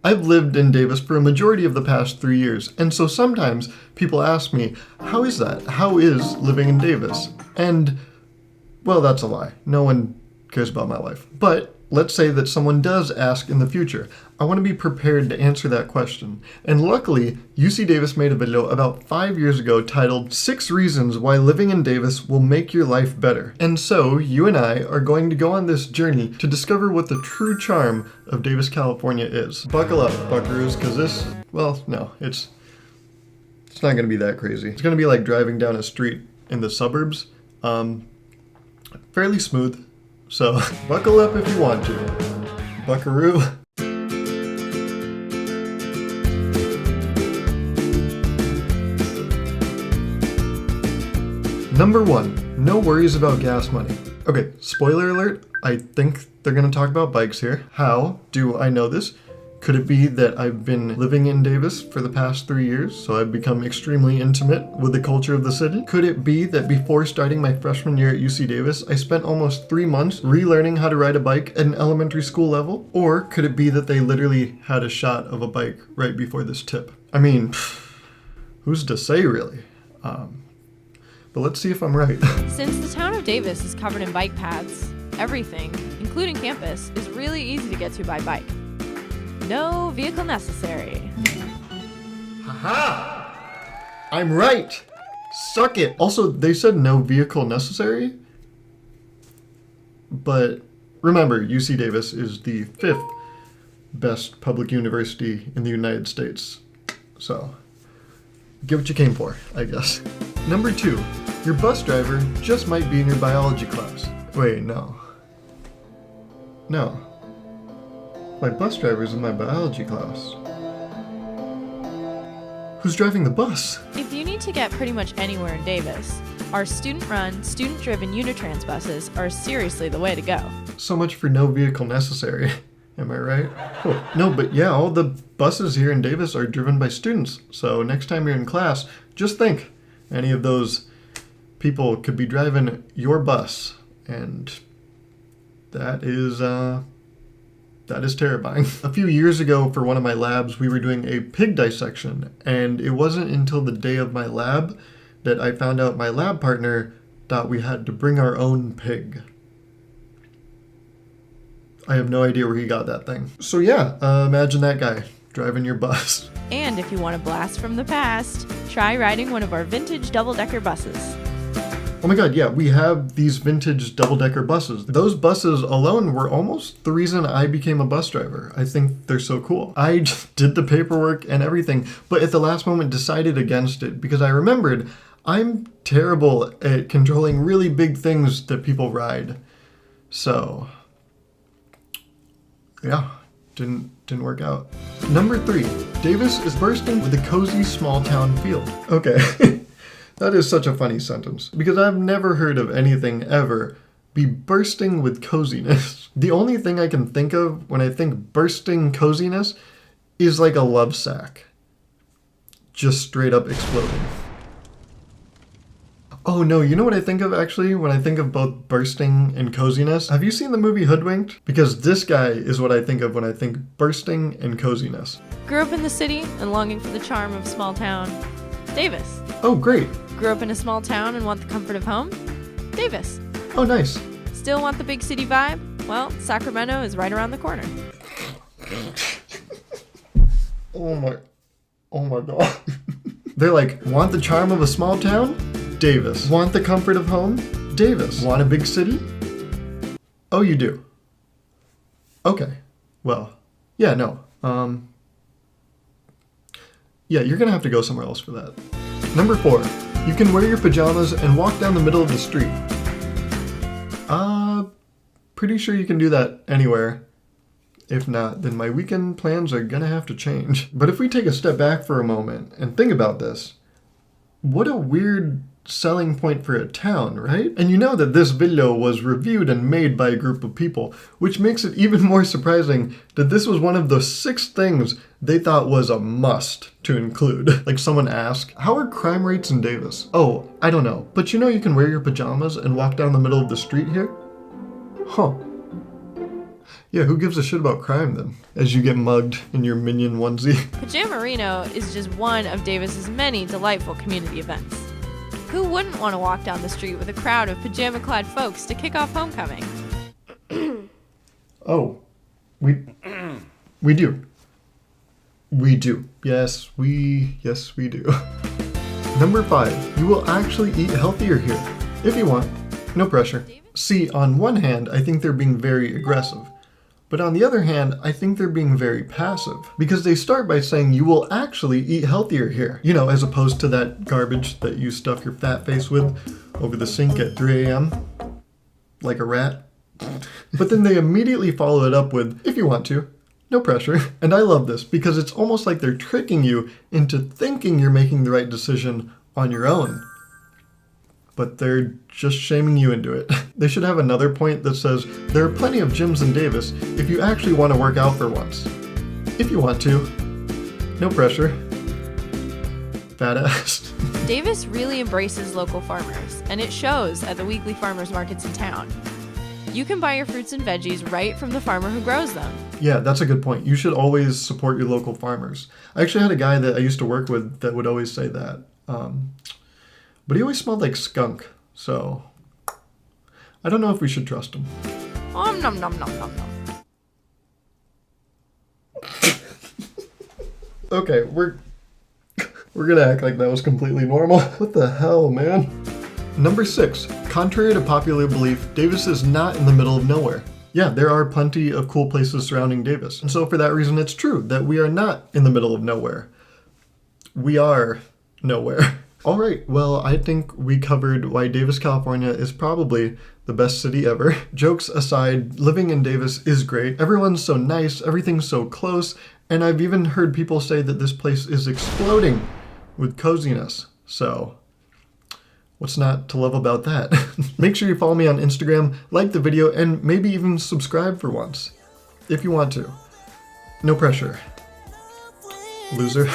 I've lived in Davis for a majority of the past 3 years, and so sometimes people ask me, how is that? How is living in Davis? And, well, that's a lie. No one cares about my life. But let's say that someone does ask in the future. I want to be prepared to answer that question. And luckily, UC Davis made a video about 5 years ago titled 6 Reasons Why Living in Davis Will Make Your Life Better. And so, you and I are going to go on this journey to discover what the true charm of Davis, California is. Buckle up, buckaroos, because this, well, no, it's not going to be that crazy. It's going to be like driving down a street in the suburbs. Fairly smooth. So, buckle up if you want to. Buckaroo. Number 1, no worries about gas money. Okay, spoiler alert, I think they're gonna talk about bikes here. How do I know this? Could it be that I've been living in Davis for the past 3 years, so I've become extremely intimate with the culture of the city? Could it be that before starting my freshman year at UC Davis, I spent almost 3 months relearning how to ride a bike at an elementary school level? Or could it be that they literally had a shot of a bike right before this tip? I mean, who's to say really? But let's see if I'm right. Since the town of Davis is covered in bike paths, everything, including campus, is really easy to get to by bike. No vehicle necessary. Haha! I'm right! Suck it! Also, they said no vehicle necessary. But remember, UC Davis is the 5th best public university in the United States. So, get what you came for, I guess. Number 2, your bus driver just might be in your biology class. Wait, no. No. My bus driver's in my biology class. Who's driving the bus? If you need to get pretty much anywhere in Davis, our student-run, student-driven Unitrans buses are seriously the way to go. So much for no vehicle necessary. Am I right? Oh, no, but yeah, all the buses here in Davis are driven by students. So next time you're in class, just think, any of those people could be driving your bus. And that is terrifying. A few years ago for one of my labs, we were doing a pig dissection, and it wasn't until the day of my lab that I found out my lab partner thought we had to bring our own pig. I have no idea where he got that thing. So yeah, imagine that guy driving your bus. And if you want a blast from the past, try riding one of our vintage double-decker buses. Oh my god, yeah, we have these vintage double-decker buses. Those buses alone were almost the reason I became a bus driver. I think they're so cool. I just did the paperwork and everything, but at the last moment decided against it because I remembered I'm terrible at controlling really big things that people ride. So, yeah, didn't work out. Number 3, Davis is bursting with a cozy small town feel. Okay. That is such a funny sentence, because I've never heard of anything ever be bursting with coziness. The only thing I can think of when I think bursting coziness is like a love sack. Just straight up exploding. Oh no, you know what I think of actually when I think of both bursting and coziness? Have you seen the movie Hoodwinked? Because this guy is what I think of when I think bursting and coziness. Grew up in the city and longing for the charm of small town. Davis. Oh, great. Grew up in a small town and want the comfort of home? Davis. Oh, nice. Still want the big city vibe? Well, Sacramento is right around the corner. Oh my god. They're like, want the charm of a small town? Davis. Want the comfort of home? Davis. Want a big city? Oh, you do. Okay. Well, yeah, no. Yeah, you're gonna have to go somewhere else for that. Number 4, you can wear your pajamas and walk down the middle of the street. Pretty sure you can do that anywhere. If not, then my weekend plans are gonna have to change. But if we take a step back for a moment and think about this, what a weird selling point for a town, right? And you know that this video was reviewed and made by a group of people, which makes it even more surprising that this was one of the 6 things they thought was a must to include. Like someone asked, how are crime rates in Davis? Oh, I don't know, but you know you can wear your pajamas and walk down the middle of the street here? Huh. Yeah, who gives a shit about crime then? As you get mugged in your Minion onesie. Pajamarino is just one of Davis's many delightful community events. Who wouldn't want to walk down the street with a crowd of pajama-clad folks to kick off homecoming? Oh, we do. We do. Yes, we do. Number 5, you will actually eat healthier here. If you want, no pressure. See, on one hand, I think they're being very aggressive. But on the other hand, I think they're being very passive. Because they start by saying you will actually eat healthier here. You know, as opposed to that garbage that you stuff your fat face with over the sink at 3 a.m. Like a rat. But then they immediately follow it up with, if you want to, no pressure. And I love this because it's almost like they're tricking you into thinking you're making the right decision on your own. But they're just shaming you into it. They should have another point that says, there are plenty of gyms in Davis if you actually want to work out for once. If you want to. No pressure. Fat ass. Davis really embraces local farmers, and it shows at the weekly farmers markets in town. You can buy your fruits and veggies right from the farmer who grows them. Yeah, that's a good point. You should always support your local farmers. I actually had a guy that I used to work with that would always say that. But he always smelled like skunk, so I don't know if we should trust him. Nom nom nom nom nom. Okay, we're gonna act like that was completely normal. What the hell, man? Number 6, contrary to popular belief, Davis is not in the middle of nowhere. Yeah, there are plenty of cool places surrounding Davis. And so for that reason, it's true that we are not in the middle of nowhere. We are nowhere. All right, well, I think we covered why Davis, California is probably the best city ever. Jokes aside, living in Davis is great. Everyone's so nice, everything's so close, and I've even heard people say that this place is exploding with coziness. So, what's not to love about that? Make sure you follow me on Instagram, like the video, and maybe even subscribe for once, if you want to. No pressure. Loser.